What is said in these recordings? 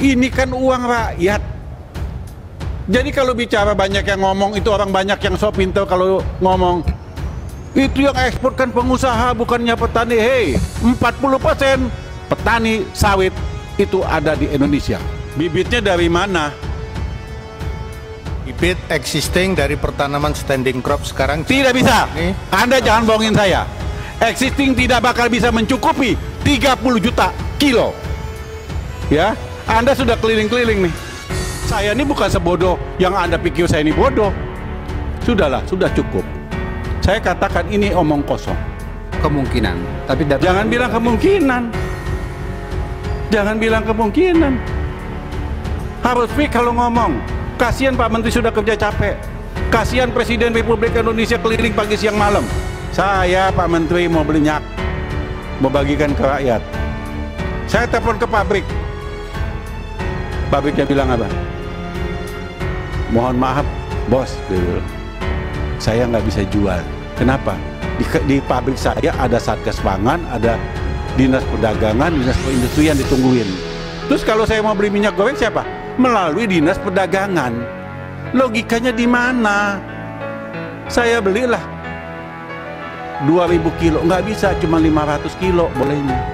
Ini kan uang rakyat. Jadi kalau bicara banyak yang ngomong, itu orang banyak yang sok pintar kalau ngomong. Itu yang ekspor kan pengusaha, bukannya petani. Hei, 40% petani sawit itu ada di Indonesia. Bibitnya dari mana? Bibit existing dari pertanaman standing crop sekarang Tidak bisa. Ini. Anda jangan bohongin saya. Existing tidak bakal bisa mencukupi 30 juta kilo. Ya, Anda sudah keliling-keliling nih. Saya ini bukan sebodoh yang Anda pikir saya ini bodoh. Sudahlah, sudah cukup. Saya katakan ini omong kosong. Kemungkinan, tapi Jangan bilang kemungkinan. Jangan bilang kemungkinan. Harus fix kalau ngomong. Kasihan Pak Menteri sudah kerja capek. Kasihan Presiden Republik Indonesia keliling pagi siang malam. Saya Pak Menteri mau beli minyak, mau bagikan ke rakyat. Saya telepon ke pabrik. Pabriknya bilang apa? Mohon maaf, bos. Saya nggak bisa jual. Kenapa? Di pabrik saya ada Satgas Pangan, ada Dinas Perdagangan, Dinas Perindustrian ditungguin. Terus kalau saya mau beli minyak goreng siapa? Melalui Dinas Perdagangan. Logikanya di mana? Saya belilah 2000 kilo, nggak bisa, cuma 500 kilo bolehnya.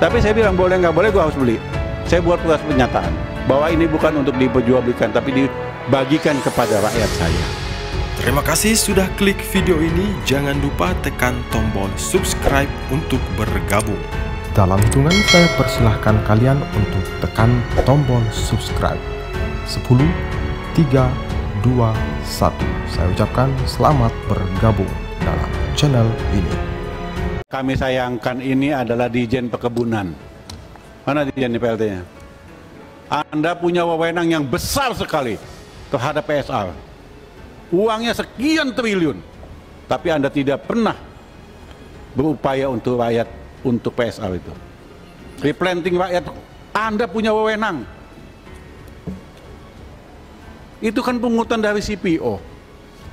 Tapi saya bilang boleh nggak boleh, gua harus beli. Saya buat surat pernyataan bahwa ini bukan untuk diperjualbelikan, tapi dibagikan kepada rakyat saya. Terima kasih sudah klik video ini. Jangan lupa tekan tombol subscribe untuk bergabung. Dalam hitungan saya persilahkan kalian untuk tekan tombol subscribe. 10, 3, 2, 1. Saya ucapkan selamat bergabung dalam channel ini. Kami sayangkan ini adalah Dijen Perkebunan. Mana Dijen PLT-nya? Anda punya wewenang yang besar sekali terhadap PSR. Uangnya sekian triliun, tapi Anda tidak pernah berupaya untuk rakyat, untuk PSR itu. Replanting rakyat, Anda punya wewenang. Itu kan pungutan dari CPO.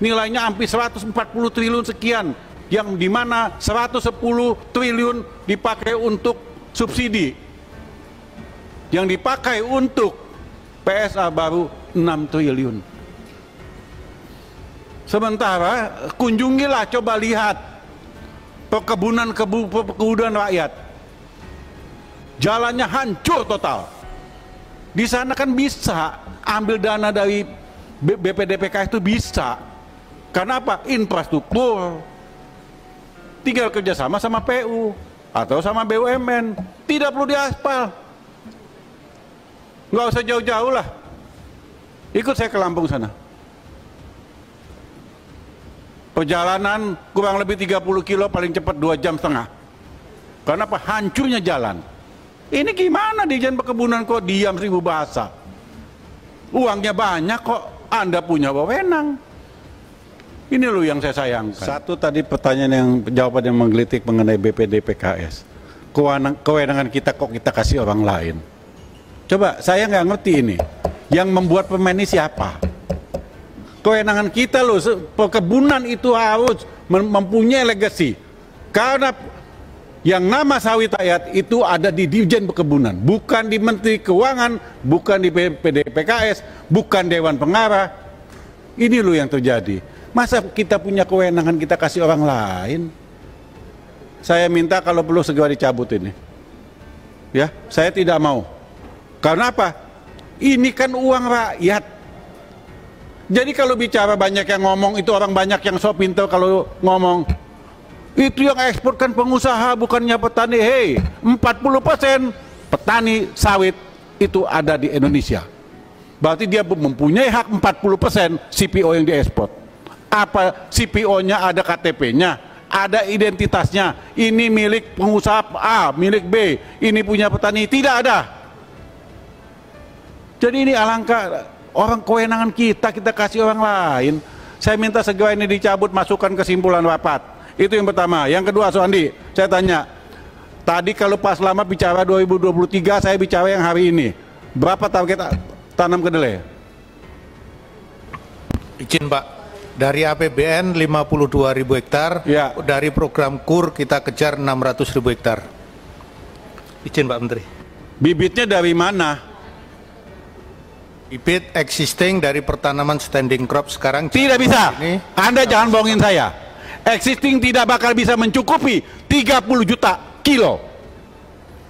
Nilainya hampir 140 triliun sekian, yang dimana 110 triliun dipakai untuk subsidi. Yang dipakai untuk PSR baru 6 triliun. Sementara kunjungilah, coba lihat perkebunan rakyat. Jalannya hancur total. Di sana kan bisa ambil dana dari BPDPK itu bisa. Karena apa? Infrastruktur. Tinggal kerjasama sama PU atau sama BUMN. Tidak perlu diaspal. Nggak usah jauh-jauh lah. Ikut saya ke Lampung sana. Perjalanan kurang lebih 30 kilo, paling cepat 2,5 jam. Karena apa? Hancurnya jalan. Ini gimana Dijen Perkebunan kok diam 1000 bahasa? Uangnya banyak kok, Anda punya wewenang. Ini loh yang saya sayangkan. Satu tadi pertanyaan yang jawaban yang menggelitik mengenai BPDPKS. Kewenangan kita kok kita kasih orang lain. Coba saya nggak ngerti ini. Yang membuat permen ini siapa? Kewenangan kita loh, perkebunan itu harus mempunyai legasi. Karena yang nama sawit rakyat itu ada di Dirjen Perkebunan, bukan di Menteri Keuangan, bukan di PDPKS, bukan Dewan Pengarah. Ini loh yang terjadi. Masa kita punya kewenangan kita kasih orang lain? Saya minta kalau perlu segera dicabut ini. Ya, saya tidak mau. Karena apa? Ini kan uang rakyat. Jadi kalau bicara banyak yang ngomong, itu orang banyak yang sok pintar kalau ngomong. Itu yang ekspor kan pengusaha, bukannya petani. Hei, 40% petani sawit itu ada di Indonesia. Berarti dia mempunyai hak 40% CPO yang diekspor. Apa CPO-nya ada KTP-nya, ada identitasnya. Ini milik pengusaha A, milik B, ini punya petani. Tidak ada. Jadi ini alangkah orang kewenangan kita kasih orang lain. Saya minta segera ini dicabut, masukkan kesimpulan rapat. Itu yang pertama. Yang kedua, Soandi, saya tanya. Tadi kalau Pak Slamet bicara 2023, saya bicara yang hari ini. Berapa target tanam kedelai? Izin Pak. Dari APBN 52.000 hektar, ya. Dari program KUR kita kejar 600.000 hektar. Izin Pak Menteri. Bibitnya dari mana? Bibit existing dari pertanaman standing crop sekarang Tidak bisa. ini Anda jangan bohongin saya. Existing tidak bakal bisa mencukupi 30 juta kilo.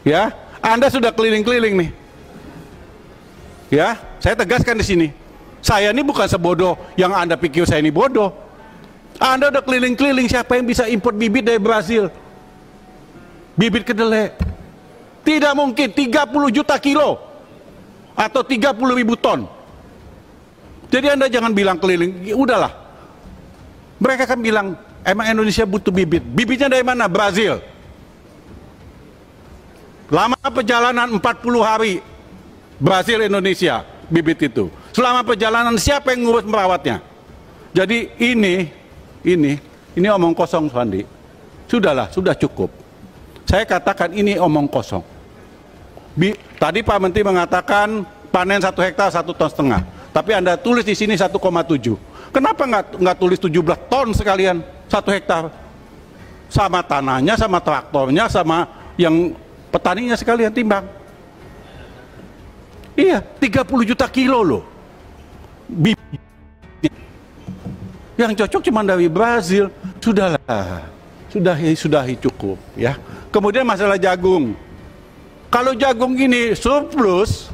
Ya, Anda sudah keliling-keliling nih. Ya, saya tegaskan di sini. Saya ini bukan sebodoh yang Anda pikir saya ini bodoh. Anda udah keliling-keliling, siapa yang bisa import bibit dari Brazil? Bibit kedelai. Tidak mungkin 30 juta kilo. Atau 30.000 ton. Jadi Anda jangan bilang keliling, ya udahlah. Mereka kan bilang, emang Indonesia butuh bibit. Bibitnya dari mana? Brazil. Lama perjalanan 40 hari. Brazil Indonesia bibit itu. Selama perjalanan siapa yang ngurus merawatnya? Jadi ini omong kosong, Sandi. Sudahlah, sudah cukup. Saya katakan ini omong kosong. Tadi Pak Menteri mengatakan panen 1 hektar 1,5 ton. Tapi Anda tulis di sini 1,7. Kenapa nggak tulis 17 ton sekalian 1 hektar? Sama tanahnya, sama traktornya, sama yang petaninya sekalian timbang. Iya, 30 juta kilo loh. Yang cocok cuma dari Brazil. Sudahlah, sudahi cukup ya. Kemudian masalah jagung. Kalau jagung ini surplus,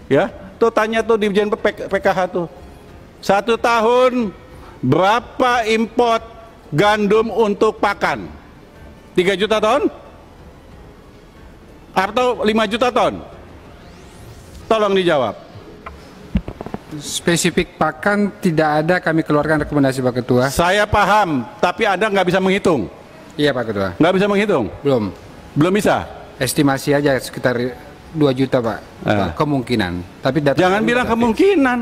ya, tuh tanya tuh di Dirjen PKH tuh, 1 tahun berapa import gandum untuk pakan? 3 juta ton? Atau 5 juta ton? Tolong dijawab. spesifik pakan tidak ada kami keluarkan rekomendasi Pak Ketua. Saya paham, tapi Anda nggak bisa menghitung. Iya Pak Ketua. Nggak bisa menghitung? Belum. Belum bisa? Estimasi aja sekitar 2 juta Pak. Kemungkinan. Tapi data jangan bilang kemungkinan.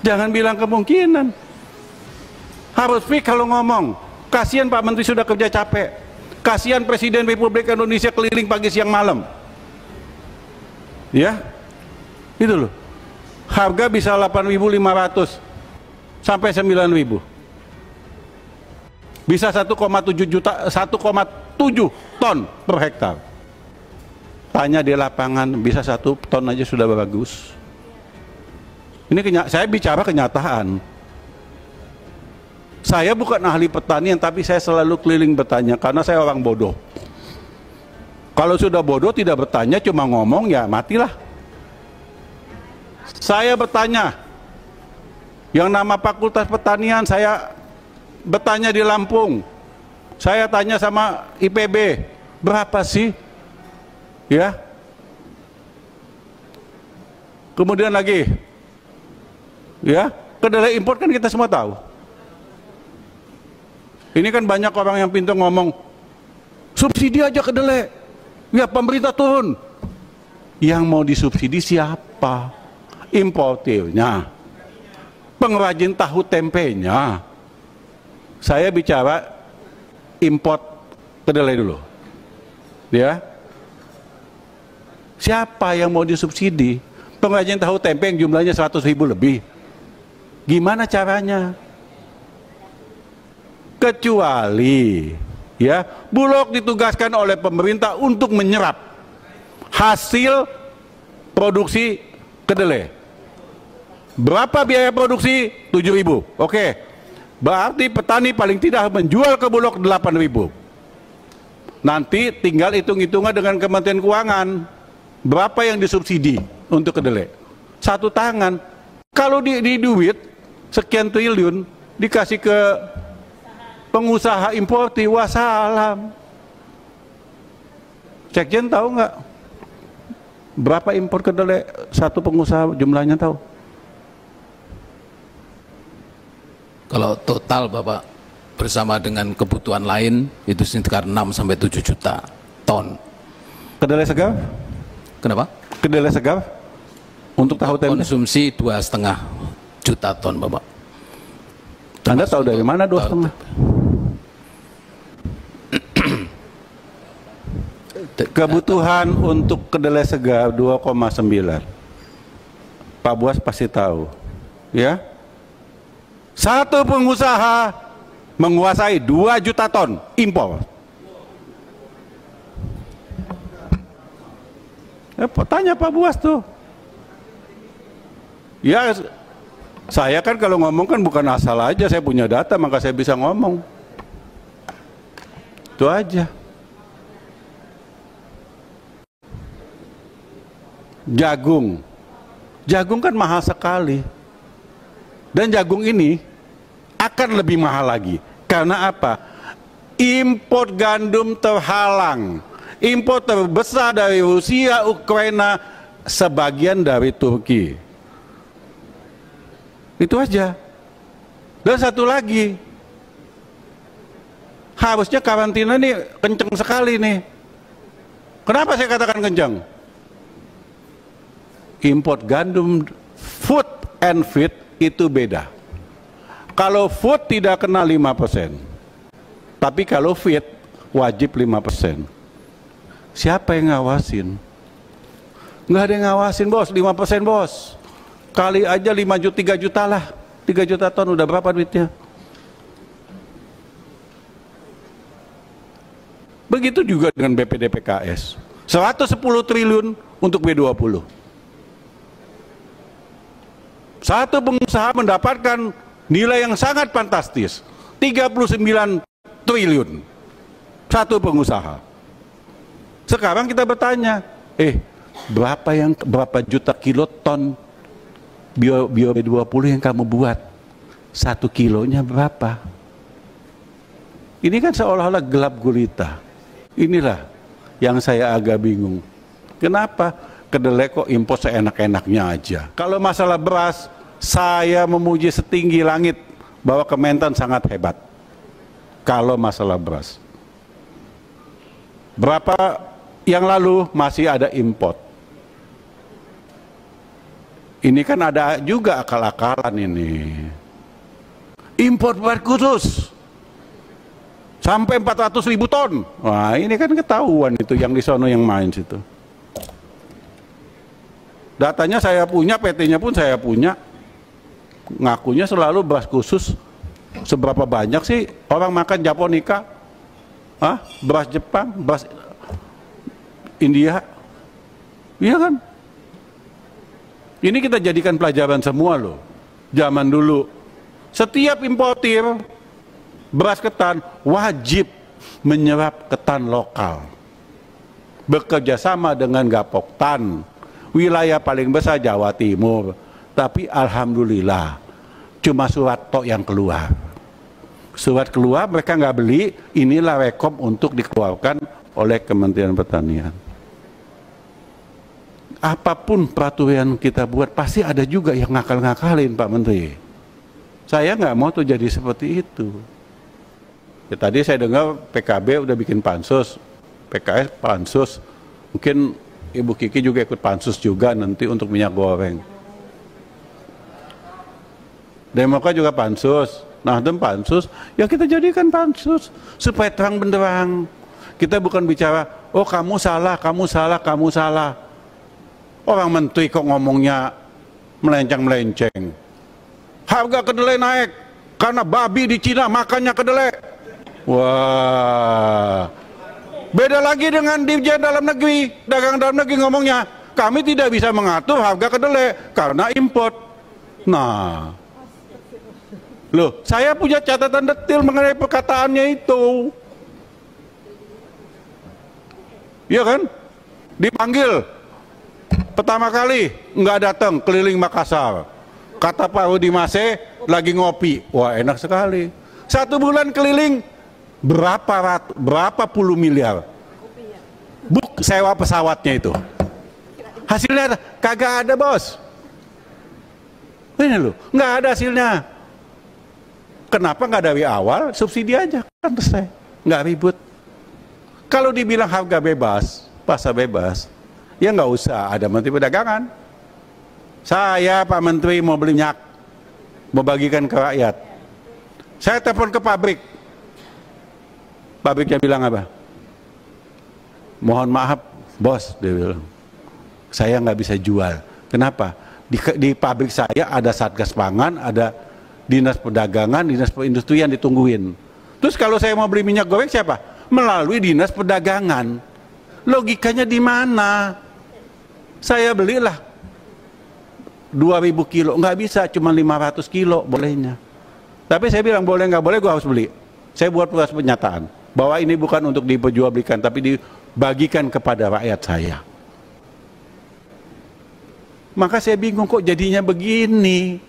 Jangan bilang kemungkinan. Harus fix kalau ngomong. Kasihan Pak Menteri sudah kerja capek. Kasihan Presiden Republik Indonesia keliling pagi siang malam. Ya, itu loh. Harga bisa 8.500 sampai 9.000. Bisa 1,7 juta, 1,7 ton per hektar. Tanya di lapangan, bisa 1 ton aja sudah bagus. Ini saya bicara kenyataan. Saya bukan ahli pertanian, tapi saya selalu keliling bertanya karena saya orang bodoh. Kalau sudah bodoh tidak bertanya, cuma ngomong, ya matilah. Saya bertanya, yang nama Fakultas Pertanian, saya bertanya di Lampung. Saya tanya sama IPB, berapa sih? Ya. Kemudian lagi, ya, kedelai impor kan kita semua tahu. Ini kan banyak orang yang pintar ngomong, subsidi aja kedelai, ya pemerintah turun. Yang mau disubsidi siapa? Importirnya, pengrajin tahu tempenya. Saya bicara import kedelai dulu, ya. Siapa yang mau disubsidi? Pengrajin tahu tempe yang jumlahnya 100.000 lebih. Gimana caranya? Kecuali, ya, Bulog ditugaskan oleh pemerintah untuk menyerap hasil produksi kedelai. Berapa biaya produksi? 7.000. Oke. Berarti petani paling tidak menjual ke Bulog 8.000. Nanti tinggal hitung-hitungan dengan Kementerian Keuangan. Berapa yang disubsidi untuk kedelai? Satu tangan. Kalau di duit sekian triliun dikasih ke pengusaha importi, wassalam. Sekjen tahu nggak berapa impor kedelai satu pengusaha jumlahnya tahu? Kalau total Bapak bersama dengan kebutuhan lain itu sekitar 6 sampai 7 juta ton. Kedelai segar? Kenapa? Kedelai segar untuk tahu tempe? Konsumsi 2,5 juta ton Bapak. Anda tahu dari mana 2,5? Kebutuhan untuk kedelai segar 2,9. Pak Buas pasti tahu, ya. Satu pengusaha menguasai 2 juta ton impor. Tanya Pak Buas tuh. Ya, saya kan kalau ngomong kan bukan asal aja, saya punya data maka saya bisa ngomong. Itu aja. Jagung. Jagung kan mahal sekali. Dan jagung ini akan lebih mahal lagi. Karena apa? Impor gandum terhalang. Impor terbesar dari Rusia, Ukraina, sebagian dari Turki. Itu aja. Dan satu lagi, harusnya karantina ini kenceng sekali nih. Kenapa saya katakan kenceng? Import gandum, food and feed itu beda. Kalau food tidak kena 5%, tapi kalau feed wajib 5%. Siapa yang ngawasin? Nggak ada yang ngawasin, bos. 5%, bos. Kali aja 3 juta lah. 3 juta ton udah berapa duitnya? Begitu juga dengan BPDPKS. 110 triliun untuk B20. Satu pengusaha mendapatkan nilai yang sangat fantastis. 39 triliun. Satu pengusaha. Sekarang kita bertanya, berapa juta kiloton bio B20 yang kamu buat? 1 kilonya berapa? Ini kan seolah-olah gelap gulita. Inilah yang saya agak bingung. Kenapa kedelai kok impor seenak-enaknya aja? Kalau masalah beras, saya memuji setinggi langit bahwa Kementan sangat hebat. Kalau masalah beras, berapa yang lalu masih ada impor. Ini kan ada juga akal-akalan ini. Impor beras khusus sampai 400.000 ton. Wah, ini kan ketahuan itu yang di sono yang main situ. Datanya saya punya, PT-nya pun saya punya. Ngakunya selalu beras khusus. Seberapa banyak sih orang makan Japonica? Beras Jepang, beras India? Iya kan? Ini kita jadikan pelajaran semua loh. Zaman dulu, setiap importir beras ketan wajib menyerap ketan lokal. Bekerja sama dengan Gapoktan. Wilayah paling besar Jawa Timur. Tapi alhamdulillah, cuma surat tok yang keluar. Surat keluar, mereka nggak beli, inilah rekom untuk dikeluarkan oleh Kementerian Pertanian. Apapun peraturan kita buat, pasti ada juga yang ngakal-ngakalin, Pak Menteri. Saya nggak mau tuh jadi seperti itu. Ya, tadi saya dengar PKB udah bikin pansus, PKS pansus, mungkin Ibu Kiki juga ikut pansus juga nanti untuk minyak goreng. Demokrat juga pansus, Nasdem pansus, ya kita jadikan pansus supaya terang benderang. Kita bukan bicara, oh kamu salah, kamu salah, kamu salah. Orang menteri kok ngomongnya melenceng-melenceng. Harga kedelai naik karena babi di Cina makannya kedelai. Wah, beda lagi dengan Dirjen Dalam Negeri, Dagang Dalam Negeri ngomongnya, kami tidak bisa mengatur harga kedelai karena import. Nah, loh, saya punya catatan detail mengenai perkataannya itu. Iya kan? Dipanggil pertama kali nggak datang keliling Makassar. Kata Pak Rudi Mase lagi ngopi. Wah, enak sekali. 1 bulan keliling berapa puluh miliar. Buk sewa pesawatnya itu. Hasilnya kagak ada, bos. Ini loh, nggak ada hasilnya. Kenapa nggak dari awal subsidi aja, kan selesai, nggak ribut. Kalau dibilang harga bebas, pasar bebas, ya nggak usah ada Menteri Perdagangan. Saya Pak Menteri mau beli minyak, mau bagikan ke rakyat. Saya telepon ke pabrik, pabriknya bilang apa? Mohon maaf, bos, dia bilang, saya nggak bisa jual. Kenapa? Di pabrik saya ada Satgas Pangan, ada Dinas Perdagangan, Dinas Perindustrian ditungguin. Terus kalau saya mau beli minyak goreng siapa? Melalui Dinas Perdagangan. Logikanya di mana? Saya belilah 2.000 kilo, nggak bisa, cuma 500 kilo bolehnya. Tapi saya bilang boleh nggak boleh, gue harus beli. Saya buat tugas pernyataan bahwa ini bukan untuk diperjualbelikan, tapi dibagikan kepada rakyat saya. Maka saya bingung kok jadinya begini.